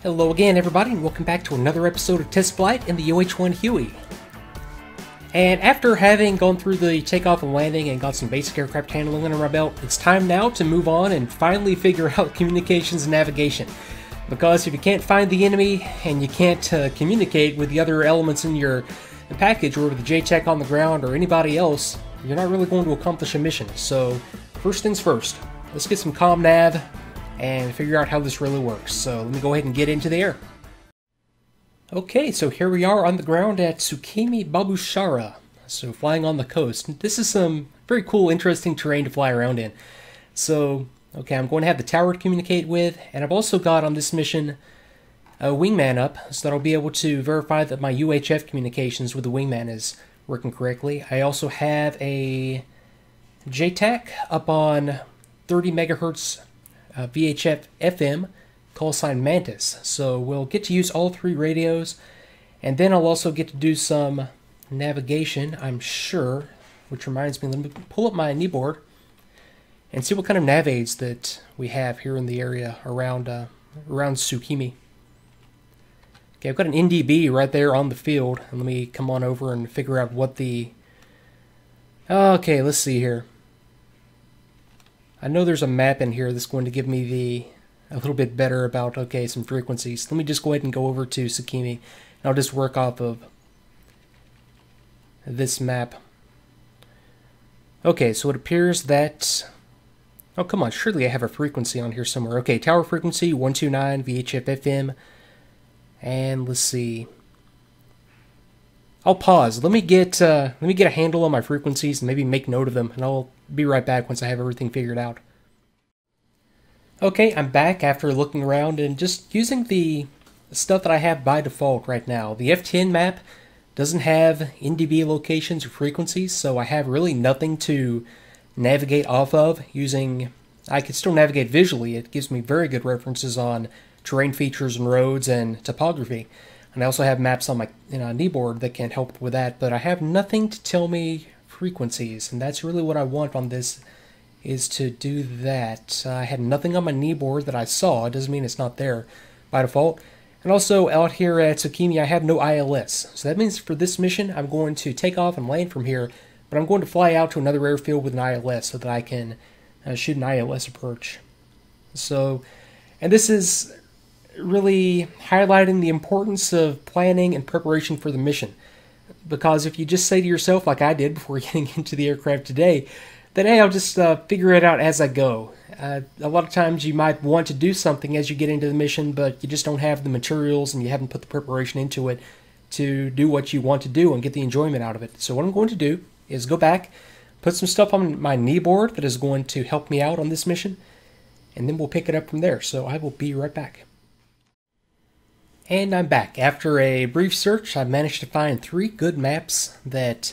Hello again, everybody, and welcome back to another episode of Test Flight in the UH-1 Huey. And after having gone through the takeoff and landing and got some basic aircraft handling under my belt, it's time now to move on and finally figure out communications and navigation. Because if you can't find the enemy and you can't communicate with the other elements in your package or with the JTAC on the ground or anybody else, you're not really going to accomplish a mission. So, first things first, let's get some comm nav and figure out how this really works. So let me go ahead and get into the air. Okay, so here we are on the ground at Tsukimi Babushara, so flying on the coast. This is some very cool, interesting terrain to fly around in. So, okay, I'm going to have the tower to communicate with, and I've also got on this mission a wingman up, so that I'll be able to verify that my UHF communications with the wingman is working correctly. I also have a JTAC up on 30 megahertz VHF FM call sign Mantis, so we'll get to use all three radios, and then I'll also get to do some navigation, I'm sure, which reminds me, let me pull up my kneeboard and see what kind of nav aids that we have here in the area around Tsukimi. Okay, I've got an NDB right there on the field, and let me come on over and figure out what the... Okay, let's see here. I know there's a map in here that's going to give me a little bit better about, okay, some frequencies. Let me just go ahead and go over to Tsukimi, and I'll just work off of this map. Okay, so it appears that... Oh, come on, surely I have a frequency on here somewhere. Okay, tower frequency, 129, VHF FM, and let's see. I'll pause. Let me get a handle on my frequencies and maybe make note of them, and I'll be right back once I have everything figured out. Okay, I'm back after looking around and just using the stuff that I have by default right now. The F10 map doesn't have NDB locations or frequencies, so I have really nothing to navigate off of using... I can still navigate visually. It gives me very good references on terrain features and roads and topography. And I also have maps on my kneeboard that can help with that, but I have nothing to tell me frequencies, and that's really what I want on this, is to do that. I had nothing on my kneeboard that I saw. It doesn't mean it's not there by default. And also out here at Tsukimi, I have no ILS. So that means for this mission, I'm going to take off and land from here, but I'm going to fly out to another airfield with an ILS so that I can shoot an ILS approach. So, and this is really highlighting the importance of planning and preparation for the mission. Because if you just say to yourself, like I did before getting into the aircraft today, that hey, I'll just figure it out as I go. A lot of times you might want to do something as you get into the mission, but you just don't have the materials and you haven't put the preparation into it to do what you want to do and get the enjoyment out of it. So what I'm going to do is go back, put some stuff on my kneeboard that is going to help me out on this mission, and then we'll pick it up from there. So I will be right back. And I'm back. After a brief search, I managed to find 3 good maps that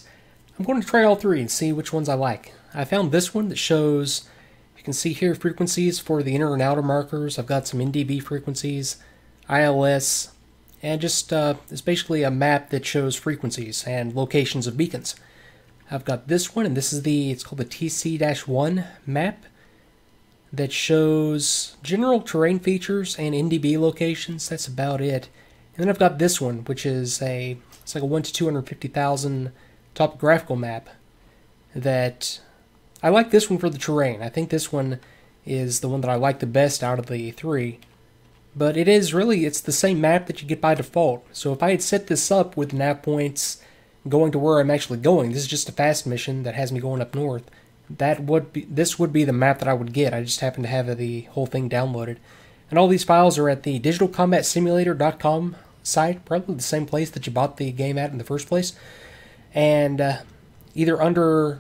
I'm going to try all 3 and see which ones I like. I found this one that shows, you can see here, frequencies for the inner and outer markers. I've got some NDB frequencies, ILS, and just it's basically a map that shows frequencies and locations of beacons. I've got this one, and this is it's called the TC-1 map that shows general terrain features and NDB locations. That's about it. And then I've got this one, which is it's like a 1 to 250,000 topographical map that I like this one for the terrain. I think this one is the one that I like the best out of the 3. But it's the same map that you get by default. So if I had set this up with nav points going to where I'm actually going, this is just a fast mission that has me going up north, this would be the map that I would get. I just happen to have the whole thing downloaded. And all these files are at the digitalcombatsimulator.com site, probably the same place that you bought the game at in the first place. And either under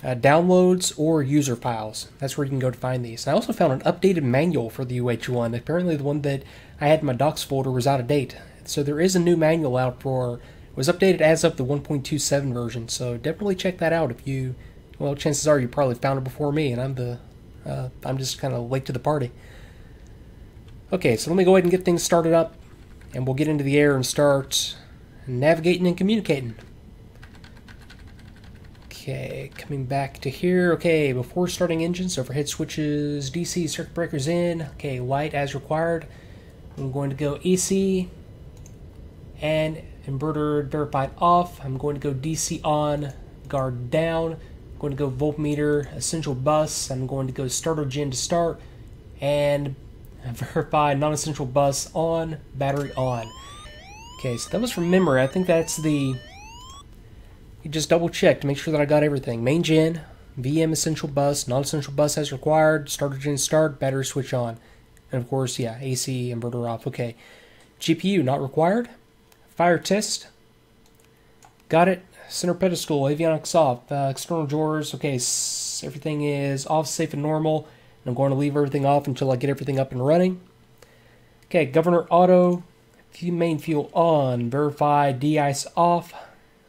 downloads or user files. That's where you can go to find these. And I also found an updated manual for the UH-1. Apparently the one that I had in my docs folder was out of date. So there is a new manual out it was updated as of the 1.27 version. So definitely check that out if you... Well, chances are you probably found it before me, and I'm just kind of late to the party. Okay, so let me go ahead and get things started up, and we'll get into the air and start navigating and communicating. Okay, coming back to here. Okay, before starting engines, overhead switches, DC circuit breakers in. Okay, light as required. I'm going to go AC and inverter verified off. I'm going to go DC on, guard down. I'm going to go voltmeter, essential bus. I'm going to go starter gen to start and verify non-essential bus on, battery on. Okay, so that was from memory. I think that's the... You just double check to make sure that I got everything. Main gen, VM essential bus, non-essential bus as required, starter gen start, battery switch on. And of course, yeah, AC inverter off. Okay. GPU not required. Fire test. Got it. Center pedestal, avionics off. External drawers. Okay, everything is off, safe and normal. And I'm going to leave everything off until I get everything up and running. Okay, governor auto. Main fuel on. Verify de-ice off.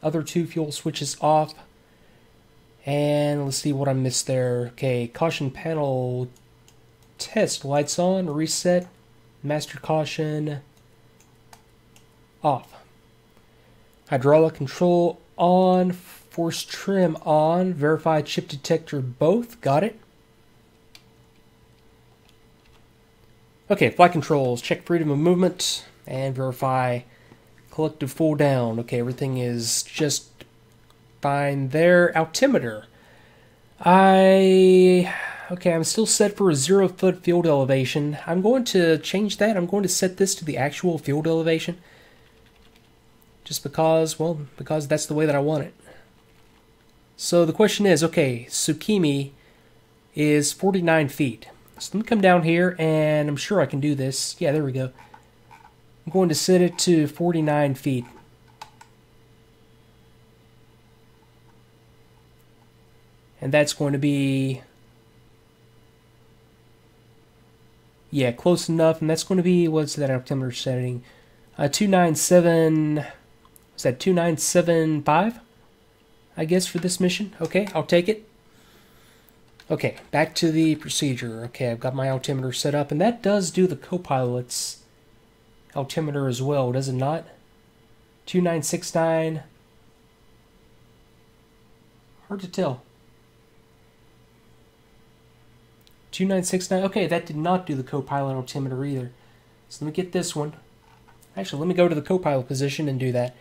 Other two fuel switches off. And let's see what I missed there. Okay, caution panel test. Lights on. Reset. Master caution off. Hydraulic control on. Force trim on. Verify chip detector both. Got it. Okay, flight controls. Check freedom of movement. And verify collective full down. Okay, everything is just fine there. Altimeter. Okay, I'm still set for a 0-foot field elevation. I'm going to change that. I'm going to set this to the actual field elevation. Just because, well, because that's the way that I want it. So the question is, okay, Tsukimi is 49 feet. So let me come down here, and I'm sure I can do this. Yeah, there we go. I'm going to set it to 49 feet. And that's going to be... Yeah, close enough. And that's going to be, what's that altimeter setting? 297... Is that 2975? I guess for this mission. Okay, I'll take it. Okay, back to the procedure. Okay, I've got my altimeter set up. And that does do the co-pilot's altimeter as well, does it not? 2969. Hard to tell. 2969. Okay, that did not do the co-pilot altimeter either. So let me get this one. Actually, let me go to the co-pilot position and do that.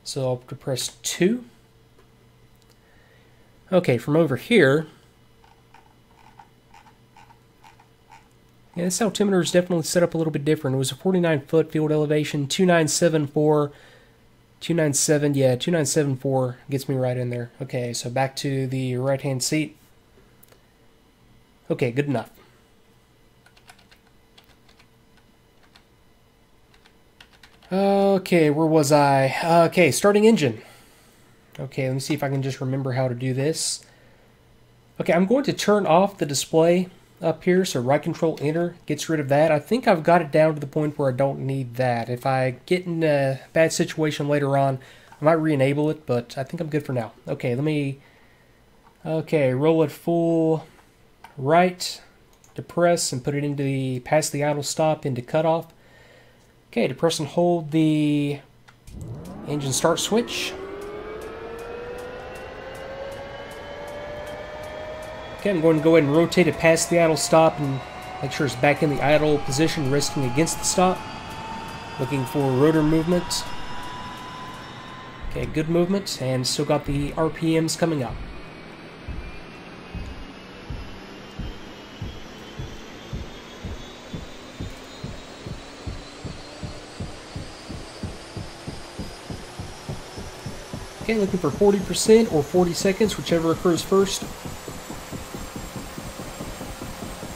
So I'll press 2. Okay, from over here. Yeah, this altimeter is definitely set up a little bit different. It was a 49-foot field elevation, 2974, 297, yeah, 2974 gets me right in there. Okay, so back to the right-hand seat. Okay, good enough. Okay, where was I? Okay, starting engine. Okay, let me see if I can just remember how to do this. Okay, I'm going to turn off the display up here, so right control enter gets rid of that. I think I've got it down to the point where I don't need that. If I get in a bad situation later on, I might re-enable it, but I think I'm good for now. Okay, let me... Okay, roll it full right, depress, and put it into the... past the idle stop into cutoff. Okay, depress and hold the engine start switch. Okay, I'm going to go ahead and rotate it past the idle stop and make sure it's back in the idle position, resting against the stop. Looking for rotor movement. Okay, good movement, and still got the RPMs coming up. Okay, looking for 40% or 40 seconds, whichever occurs first.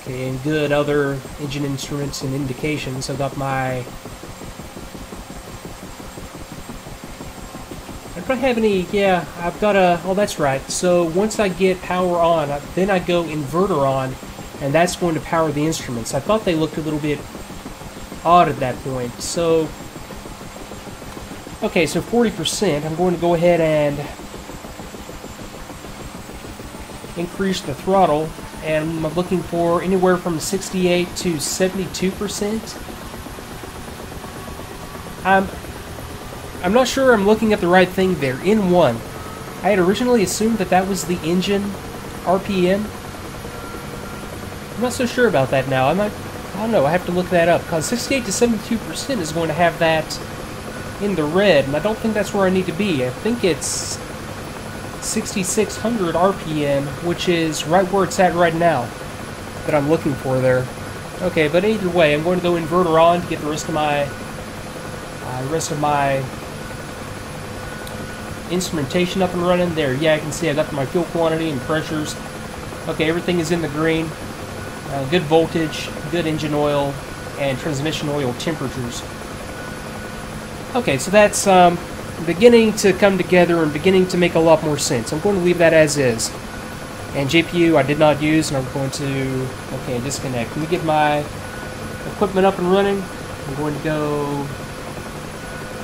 Okay, and good other engine instruments and indications. I've got my... I don't have any... Yeah, I've got a... Oh, that's right. So once I get power on, then I go inverter on, and that's going to power the instruments. I thought they looked a little bit odd at that point. So... Okay, so 40%. I'm going to go ahead and increase the throttle, and I'm looking for anywhere from 68 to 72%. I'm not sure I'm looking at the right thing there. In one, I had originally assumed that that was the engine RPM. I'm not so sure about that now. I I don't know, I have to look that up, because 68 to 72% is going to have that in the red, and I don't think that's where I need to be. I think it's 6,600 RPM, which is right where it's at right now, that I'm looking for there. Okay, but either way, I'm going to go inverter on to get the rest of my instrumentation up and running. There, yeah, I can see I got my fuel quantity and pressures. Okay, everything is in the green. Good voltage, good engine oil, and transmission oil temperatures. Okay, so that's beginning to come together and beginning to make a lot more sense. I'm going to leave that as is. And GPU I did not use, and I'm going to, okay, disconnect. Let me get my equipment up and running. I'm going to go,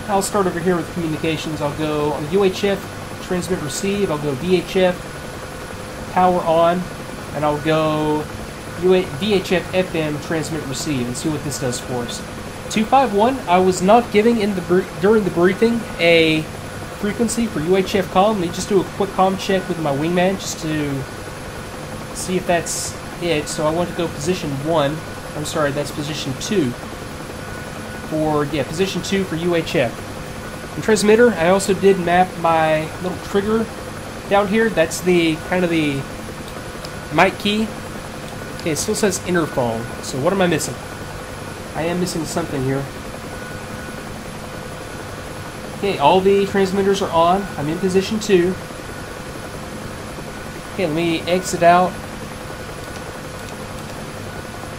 I'll start over here with communications. I'll go on UHF, transmit receive. I'll go VHF, power on, and I'll go VHF FM, transmit receive, and see what this does for us. 251, I was not giving in during the briefing a frequency for UHF comm. Let me just do a quick comm check with my wingman just to see if that's it. So I want to go position 1. I'm sorry, that's position 2. Position 2 for UHF. And transmitter, I also did map my little trigger down here. That's the kind of the mic key. Okay, it still says interphone. So what am I missing? I am missing something here. Okay, all the transmitters are on. I'm in position 2. Okay, let me exit out.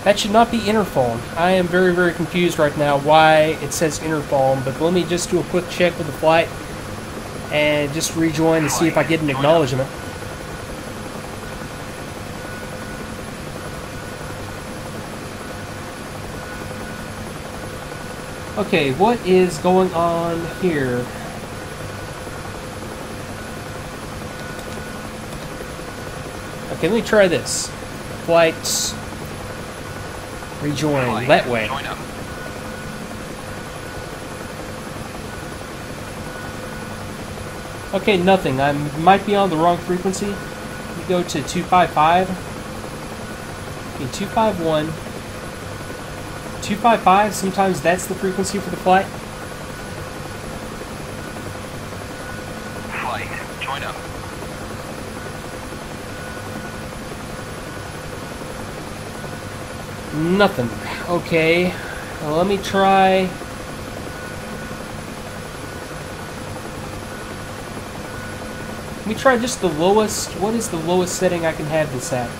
That should not be interphone. I am very, very confused right now why it says interphone, but let me just do a quick check with the flight and just rejoin and see if I get an acknowledgement. Okay, what is going on here? Okay, let me try this. Flights. Rejoin. That way. Okay, nothing. I might be on the wrong frequency. Let me go to 255. Okay, 251. 255, sometimes that's the frequency for the flight. Flight, join up. Nothing. Okay, well, let me try. Let me try just the lowest. What is the lowest setting I can have this at?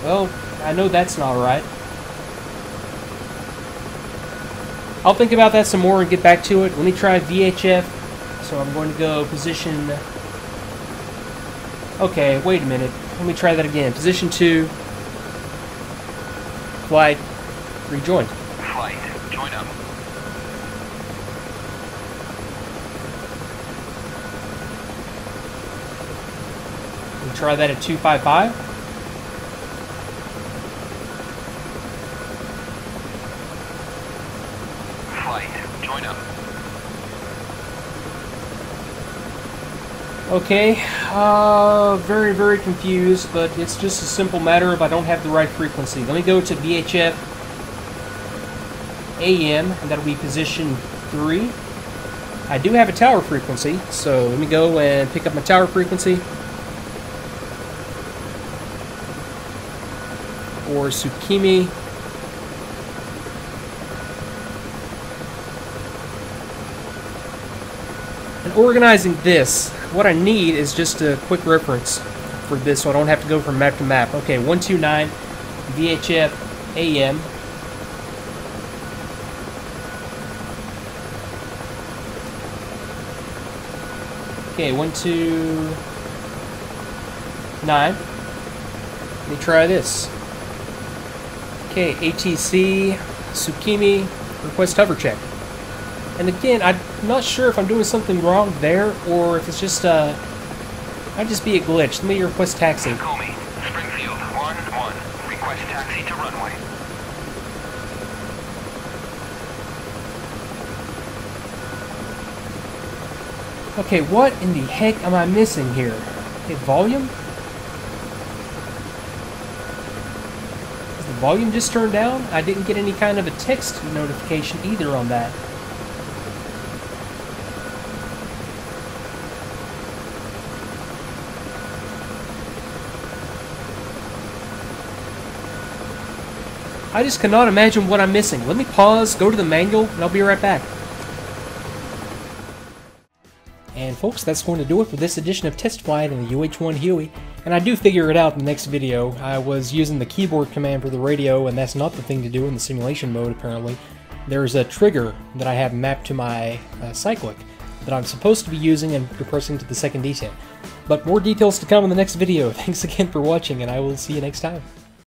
Well, I know that's not right. I'll think about that some more and get back to it. Let me try VHF. So I'm going to go position... Okay, wait a minute. Let me try that again. Position 2. Flight. Rejoin. Flight, join up. Let me try that at 255. Join up. Okay, very, very confused, but it's just a simple matter of I don't have the right frequency. Let me go to VHF AM, and that'll be position 3. I do have a tower frequency, so let me go and pick up my tower frequency. Or Tsukimi. And organizing this, what I need is just a quick reference for this so I don't have to go from map to map. Okay, 129 VHF AM. Okay, 129. Let me try this. Okay, ATC, Tsukimi, request hover check. And again, I'm not sure if I'm doing something wrong there or if it's just, might just be a glitch. Let me request taxi. Comey, Springfield, 1-1. Request taxi to runway. Okay, what in the heck am I missing here? Okay, volume? volume just turned down. I didn't get any kind of a text notification either on that. I just cannot imagine what I'm missing. Let me pause, go to the manual, and I'll be right back. And folks, that's going to do it for this edition of Test Flight in the UH-1 Huey. And I do figure it out in the next video. I was using the keyboard command for the radio, and that's not the thing to do in the simulation mode, apparently. There's a trigger that I have mapped to my cyclic that I'm supposed to be using and depressing to the second descent. But more details to come in the next video. Thanks again for watching, and I will see you next time.